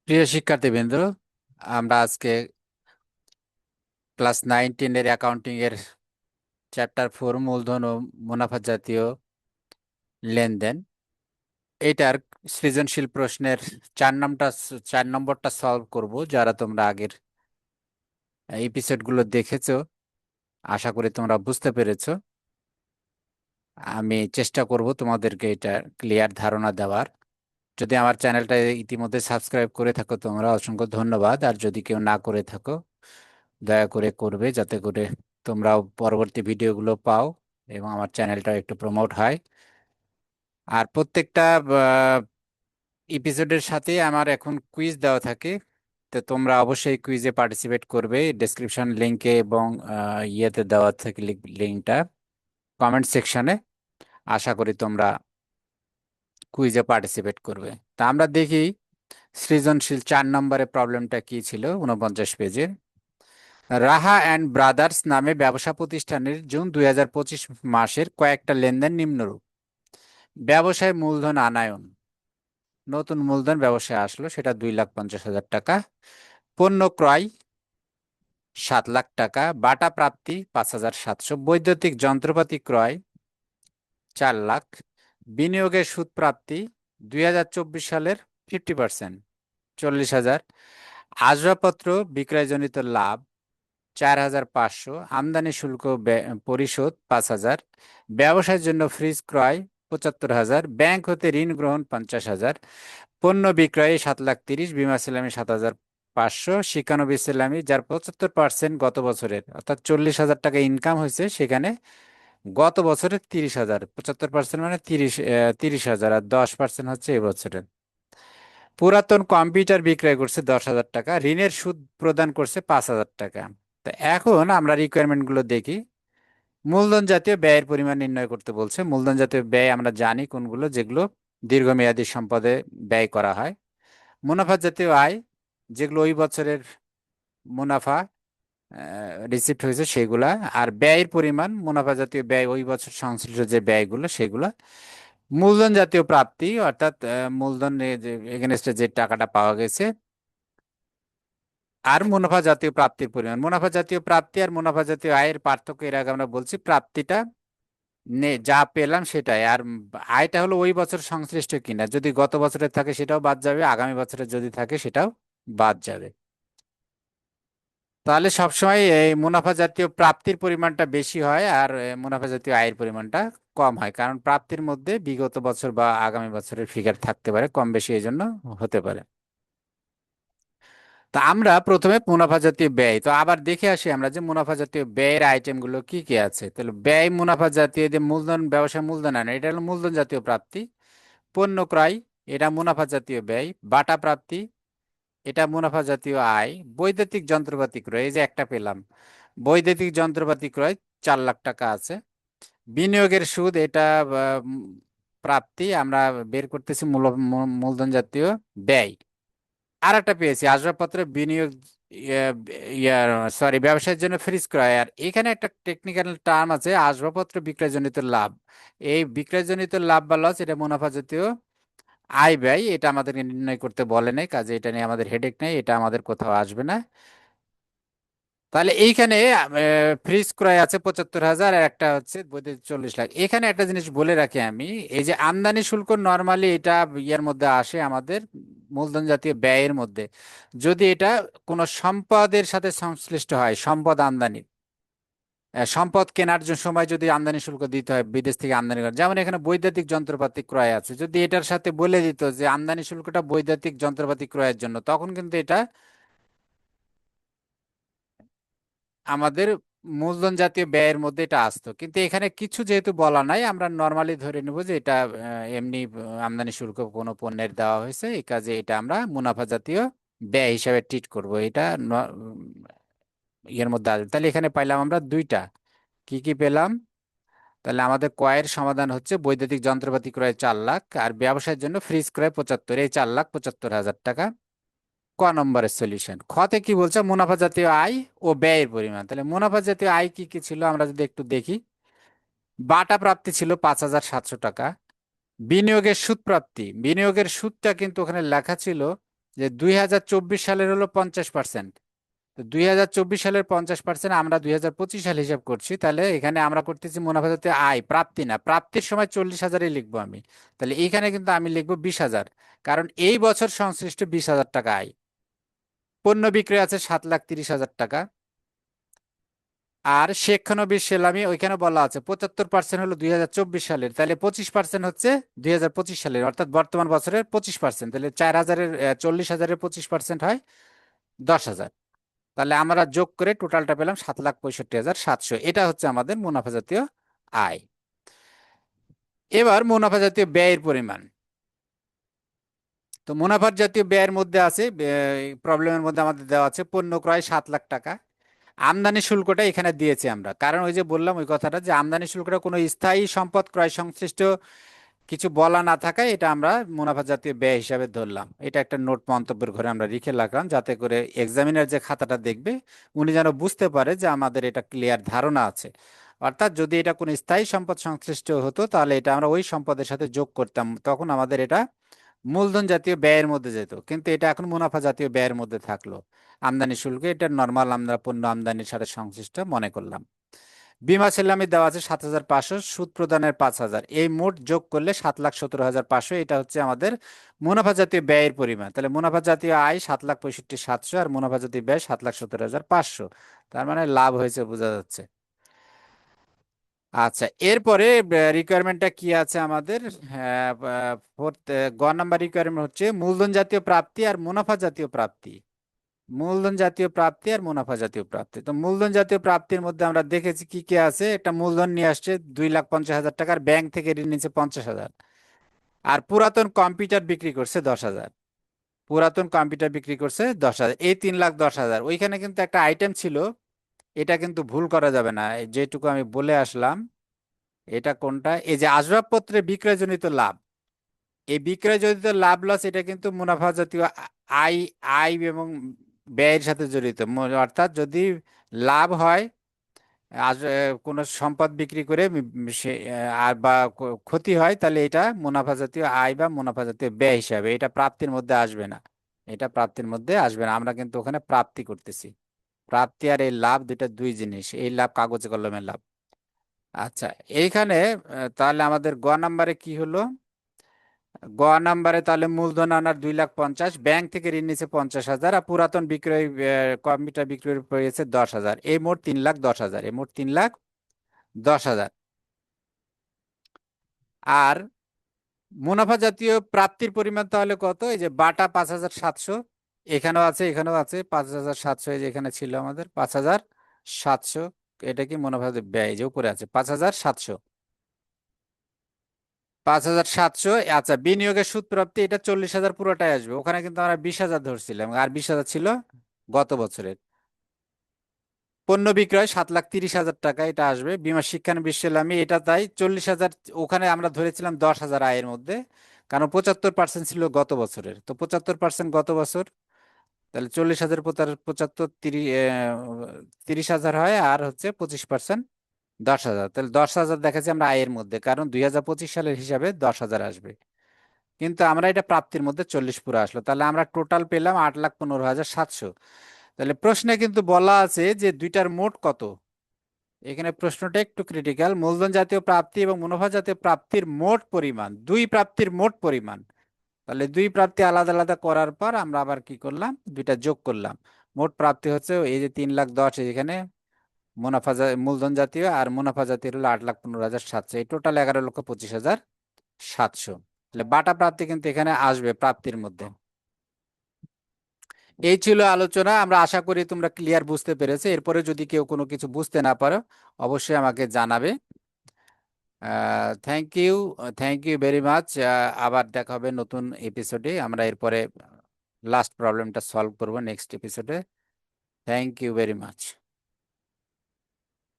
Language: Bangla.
প্রিয় শিক্ষার্থীবৃন্দ, আমরা আজকে ক্লাস 9-10 এর অ্যাকাউন্টিং এর চ্যাপ্টার 4 মূলধন ও মুনাফা জাতীয় লেনদেন এটার সৃজনশীল প্রশ্নের 4 নম্বরটা সলভ করব। যারা তোমরা আগের এপিসোডগুলো দেখেছো, আশা করি তোমরা বুঝতে পেরেছো। আমি চেষ্টা করব তোমাদেরকে এটা ক্লিয়ার ধারণা দেওয়ার। যদি আমার চ্যানেলটা ইতিমধ্যে সাবস্ক্রাইব করে থাকো তোমরা অসংখ্য ধন্যবাদ, আর যদি কেউ না করে থাকো দয়া করে করবে, যাতে করে তোমরাও পরবর্তী ভিডিওগুলো পাও এবং আমার চ্যানেলটা একটু প্রমোট হয়। আর প্রত্যেকটা এপিসোডের সাথে আমার এখন কুইজ দেওয়া থাকে, তো তোমরা অবশ্যই কুইজে পার্টিসিপেট করবে। ডেসক্রিপশন লিংকে এবং ইয়েতে দেওয়া থাকে লিঙ্কটা কমেন্ট সেকশনে। আশা করি তোমরা কুইজে পার্টিসিপেট করবে। তা আমরা দেখি সৃজনশীল 4 নম্বরের প্রবলেমটা কি ছিল 49 পেজের। রাহা অ্যান্ড ব্রাদার্স নামে ব্যবসা প্রতিষ্ঠানের জুন 2025 মাসের কয়েকটা লেনদেন নিম্নরূপ। ব্যবসায় মূলধন আনায়ন, নতুন মূলধন ব্যবসায় আসলো, সেটা 2,50,000 টাকা। পণ্য ক্রয় 7 লাখ টাকা। বাটা প্রাপ্তি 5,700। বৈদ্যুতিক যন্ত্রপাতি ক্রয় 4 লাখ। বিনিয়োগের সুদ প্রাপ্তি 2024 সালের 50%, 40,000। আসবাবপত্র বিক্রয়জনিত লাভ 4,500। আমদানি শুল্ক পরিশোধ 5,000। ব্যবসায়ের জন্য ফ্রিজ ক্রয় 75,000। ব্যাংক হতে ঋণ গ্রহণ 50,000। পণ্য বিক্রয়ে 7,30,000। বিমা ইসলামী 7,500। শিক্ষানবী ইসলামী, যার 75% গত বছরের, অর্থাৎ 40,000 টাকা ইনকাম হয়েছে, সেখানে গত বছরের 30,000। 75% মানে 30,000, আর 10% হচ্ছে এবছরের। পুরাতন কম্পিউটার বিক্রয় করছে 10,000 টাকা। ঋণের সুদ প্রদান করছে 5,000 টাকা। তো এখন আমরা রিকোয়ারমেন্ট গুলো দেখি। মূলধন জাতীয় ব্যয়ের পরিমাণ নির্ণয় করতে বলছে। মূলধন জাতীয় ব্যয় আমরা জানি কোনগুলো, যেগুলো দীর্ঘমেয়াদী সম্পদে ব্যয় করা হয়। মুনাফা জাতীয় আয়, যেগুলো ওই বছরের মুনাফা রিসিপ্ট হয়েছে সেগুলা। আর ব্যয়ের পরিমাণ, মুনাফা জাতীয় ব্যয় ওই বছর সংশ্লিষ্ট যে ব্যয়গুলো সেগুলা। মূলধন জাতীয় প্রাপ্তি, অর্থাৎ মূলধন যে এগেনস্টে যে টাকাটা পাওয়া গেছে। আর মুনাফা জাতীয় প্রাপ্তির পরিমাণ। মুনাফা জাতীয় প্রাপ্তি আর মুনাফা জাতীয় আয়ের পার্থক্য এর আগে আমরা বলছি। প্রাপ্তিটা যা পেলাম সেটাই, আর আয়টা হলো ওই বছর সংশ্লিষ্ট কিনা। যদি গত বছরের থাকে সেটাও বাদ যাবে, আগামী বছরের যদি থাকে সেটাও বাদ যাবে। তাহলে সবসময় এই মুনাফা জাতীয় প্রাপ্তির পরিমাণটা বেশি হয়, আর মুনাফা জাতীয় আয়ের পরিমাণটা কম হয়, কারণ প্রাপ্তির মধ্যে বিগত বছর বা আগামী বছরের ফিগার থাকতে পারে, কম বেশি এই জন্য হতে পারে। তা আমরা প্রথমে মুনাফা জাতীয় ব্যয়, তো আবার দেখে আসি আমরা যে মুনাফা জাতীয় ব্যয়ের আইটেমগুলো কি কি আছে। তাহলে ব্যয় মুনাফা জাতীয়, যে মূলধন, ব্যবসা মূলধন আনে, এটা হলো মূলধন জাতীয় প্রাপ্তি। পণ্য ক্রয়, এটা মুনাফা জাতীয় ব্যয়। বাটা প্রাপ্তি, এটা মুনাফা জাতীয় আয়। বৈদ্যুতিক যন্ত্রপাতি ক্রয়, এই যে একটা পেলাম, বৈদ্যুতিক যন্ত্রপাতি ক্রয় 4 লাখ টাকা আছে। বিনিয়োগের সুদ, এটা উম, প্রাপ্তি, আমরা বের করতেছি মূলধন জাতীয় ব্যয়। আর একটা পেয়েছি আসবাবপত্র বিনিয়োগ, সরি, ব্যবসায়ের জন্য ফ্রিজ ক্রয়। আর এখানে একটা টেকনিক্যাল টার্ম আছে, আসবাবপত্র বিক্রয়জনিত লাভ। এই বিক্রয়জনিত লাভ বা লস, এটা মুনাফা জাতীয় আয় ব্যয়। এটা আমাদেরকে নির্ণয় করতে বলে নাই, কাজে এটা নিয়ে আমাদের হেডেক নেই, এটা আমাদের কোথাও আসবে না। তাহলে এইখানে ফ্রিজ ক্রয় আছে 75,000, আর একটা হচ্ছে বৈদ্যুতিক 40 লাখ। এখানে একটা জিনিস বলে রাখি আমি, এই যে আমদানি শুল্ক নর্মালি এটা ইয়ের মধ্যে আসে আমাদের মূলধন জাতীয় ব্যয়ের মধ্যে, যদি এটা কোনো সম্পদের সাথে সংশ্লিষ্ট হয়, সম্পদ আমদানি, সম্পদ কেনার জন্য সময় যদি আমদানি শুল্ক দিতে হয়, বিদেশ থেকে আমদানি করা, যেমন এখানে বৈদ্যুতিক যন্ত্রপাতি ক্রয় আছে, যদি এটার সাথে বলে দিত যে আমদানি শুল্কটা বৈদ্যুতিক যন্ত্রপাতি ক্রয়ের জন্য, তখন কিন্তু এটা আমাদের মূলধন জাতীয় ব্যয়ের মধ্যে এটা আসতো। কিন্তু এখানে কিছু যেহেতু বলা নাই, আমরা নর্মালি ধরে নেব যে এটা এমনি আমদানি শুল্ক কোনো পণ্যের দেওয়া হয়েছে, এই কাজে এটা আমরা মুনাফা জাতীয় ব্যয় হিসাবে ট্রিট করব। এটা ইয়ের মধ্যে আসবে। তাহলে এখানে পাইলাম আমরা দুইটা, কি কি পেলাম। তাহলে আমাদের কয়ের সমাধান হচ্ছে বৈদ্যুতিক যন্ত্রপাতি ক্রয় 4 লাখ, আর ব্যবসায়ের জন্য ফ্রিজ ক্রয় 75, এই 4,75,000 টাকা। ক নম্বরের সলিউশন। খতে কি বলছে, মুনাফা জাতীয় আয় ও ব্যয়ের পরিমাণ। তাহলে মুনাফা জাতীয় আয় কি কি ছিল আমরা যদি একটু দেখি। বাটা প্রাপ্তি ছিল 5,700 টাকা। বিনিয়োগের সুদ প্রাপ্তি, বিনিয়োগের সুদটা কিন্তু ওখানে লেখা ছিল যে 2024 সালের হলো 50%। তো 2024 সালের 50% আমরা 2025 সাল হিসাব করছি, তাহলে এখানে আমরা করতেছি মুনাফা জাতীয় আয়, প্রাপ্তি না, প্রাপ্তির সময় 40,000-ই লিখবো আমি। তাহলে এইখানে কিন্তু আমি লিখবো 20,000, কারণ এই বছর সংশ্লিষ্ট 20,000 টাকা আয়। পণ্য বিক্রয় আছে 7,30,000 টাকা। আর শিক্ষানবিশ সেলামি ওইখানে বলা আছে 75% হলো 2024 সালের, তাহলে 25% হচ্ছে 2025 সালের, অর্থাৎ বর্তমান বছরের 25%। তাহলে 4,000-এর 40,000-এর 25% হয় 10,000। তাহলে আমরা যোগ করে টোটালটা পেলাম 7,65,700। এটা হচ্ছে আমাদের মুনাফা জাতীয় আয়। এবার মুনাফা জাতীয় ব্যয়ের পরিমাণ। তো মুনাফার জাতীয় ব্যয়ের মধ্যে আছে, প্রবলেমের মধ্যে আমাদের দেওয়া আছে পণ্য ক্রয় 7,00,000 টাকা। আমদানি শুল্কটা এখানে দিয়েছি আমরা, কারণ ওই যে বললাম ওই কথাটা, যে আমদানি শুল্কটা কোনো স্থায়ী সম্পদ ক্রয় সংশ্লিষ্ট কিছু বলা না থাকায় এটা আমরা মুনাফা জাতীয় ব্যয় হিসাবে ধরলাম। এটা একটা নোট মন্তব্যের ঘরে আমরা লিখে রাখলাম, যাতে করে এক্সামিনার যে খাতাটা দেখবে উনি যেন বুঝতে পারে যে আমাদের এটা ক্লিয়ার ধারণা আছে। অর্থাৎ যদি এটা কোনো স্থায়ী সম্পদ সংশ্লিষ্ট হতো তাহলে এটা আমরা ওই সম্পদের সাথে যোগ করতাম, তখন আমাদের এটা মূলধন জাতীয় ব্যয়ের মধ্যে যেত, কিন্তু এটা এখন মুনাফা জাতীয় ব্যয়ের মধ্যে থাকলো। আমদানি শুল্ক এটা নর্মাল আমরা পণ্য আমদানির সাথে সংশ্লিষ্ট মনে করলাম। বিমা সেলামি দেওয়া আছে 7,500, সুদ প্রদানের 5,000, এই মোট যোগ করলে 7,17,500। এটা হচ্ছে আমাদের মুনাফা জাতীয় ব্যয়ের পরিমাণ। তাহলে মুনাফা জাতীয় আয় 7,65,700 আর মুনাফা জাতীয় ব্যয় 7,17,500। তার মানে লাভ হয়েছে বোঝা যাচ্ছে। আচ্ছা, এরপরে রিকোয়ারমেন্টটা কি আছে আমাদের? হ্যাঁ, ফোর্থ গ নাম্বার রিকোয়ারমেন্ট হচ্ছে মূলধন জাতীয় প্রাপ্তি আর মুনাফা জাতীয় প্রাপ্তি। মূলধন জাতীয় প্রাপ্তি আর মুনাফা জাতীয় প্রাপ্তি। তো মূলধন জাতীয় প্রাপ্তির মধ্যে আমরা দেখেছি কি কি আছে। একটা মূলধন নিয়ে আসছে 2,50,000 টাকার, ব্যাংক থেকে ঋণ নিচ্ছে 50,000, আর পুরাতন কম্পিউটার বিক্রি করছে 10,000। পুরাতন কম্পিউটার বিক্রি করছে 10,000, এই 3,10,000। ওইখানে কিন্তু একটা আইটেম ছিল, এটা কিন্তু ভুল করা যাবে না, এই যেটুকু আমি বলে আসলাম। এটা কোনটা? এই যে আসবাবপত্রের বিক্রয়জনিত লাভ, এই বিক্রয়জনিত লাভ লস এটা কিন্তু মুনাফা জাতীয় আয়, আয় এবং ব্যয়ের সাথে জড়িত। অর্থাৎ যদি লাভ হয়, আজ কোনো সম্পদ বিক্রি করে সে আর বা ক্ষতি হয়, তাহলে এটা মুনাফা জাতীয় আয় বা মুনাফা জাতীয় ব্যয় হিসাবে, এটা প্রাপ্তির মধ্যে আসবে না। এটা প্রাপ্তির মধ্যে আসবে না, আমরা কিন্তু ওখানে প্রাপ্তি করতেছি। প্রাপ্তি আর এই লাভ দুইটা দুই জিনিস, এই লাভ কাগজে কলমের লাভ। আচ্ছা, এইখানে তাহলে আমাদের গ নাম্বারে কি হলো? গ নাম্বারে তাহলে মূলধন আনার 2,50,000, ব্যাংক থেকে ঋণ নিচ্ছে 50,000, আর পুরাতন বিক্রয় কম্পিউটার বিক্রয় পেয়েছে 10,000, এই মোট 3,10,000, এই মোট 3,10,000। আর মুনাফা জাতীয় প্রাপ্তির পরিমাণ তাহলে কত? এই যে বাটা 5,700, এখানেও আছে এখানেও আছে 5,700, এই যে এখানে ছিল আমাদের 5,700। এটা কি মুনাফা জাতীয় ব্যয়? যে উপরে আছে 5,700, 5,700। আচ্ছা, বিনিয়োগের সুদ প্রাপ্তি এটা 40,000 পুরোটাই আসবে। ওখানে কিন্তু আমরা 20,000 ধরছিলাম, আর 20,000 ছিল গত বছরের। পণ্য বিক্রয় 7,30,000 টাকা, এটা আসবে। বীমা শিক্ষান বিশ্বলামি এটা তাই 40,000, ওখানে আমরা ধরেছিলাম 10,000 আয়ের মধ্যে, কারণ 75% ছিল গত বছরের। তো 75% গত বছর, তাহলে 40,000 75, 30,000 হয়, আর হচ্ছে 25% 10,000। তাহলে 10,000 দেখাচ্ছি আমরা আয়ের মধ্যে, কারণ 2025 সালের হিসাবে 10,000 আসবে। কিন্তু আমরা এটা প্রাপ্তির মধ্যে 40 পুরো আসলো, তাহলে আমরা টোটাল পেলাম 8,15,700। তাহলে প্রশ্নে কিন্তু বলা আছে যে দুইটার মোট কত। এখানে প্রশ্নটা একটু ক্রিটিক্যাল। মূলধন জাতীয় প্রাপ্তি এবং মুনাফা জাতীয় প্রাপ্তির মোট পরিমাণ, দুই প্রাপ্তির মোট পরিমাণ। তাহলে দুই প্রাপ্তি আলাদা আলাদা করার পর আমরা আবার কি করলাম, দুইটা যোগ করলাম। মোট প্রাপ্তি হচ্ছে এই যে 3,10,000, এখানে মূলধন জাতীয় আর মুনাফা জাতীয় হলো 8,15,700, এই টোটাল 11,25,700। তাহলে বাটা প্রাপ্তি কিন্তু এখানে আসবে প্রাপ্তির মধ্যে। এই ছিল আলোচনা। আমরা আশা করি তোমরা ক্লিয়ার বুঝতে পেরেছো। এরপরে যদি কেউ কোনো কিছু বুঝতে না পারো অবশ্যই আমাকে জানাবে। Thank you very much. আবার দেখা হবে নতুন এপিসোডে। আমরা এরপরে লাস্ট প্রবলেমটা সলভ করব নেক্সট এপিসোডে। Thank you very much.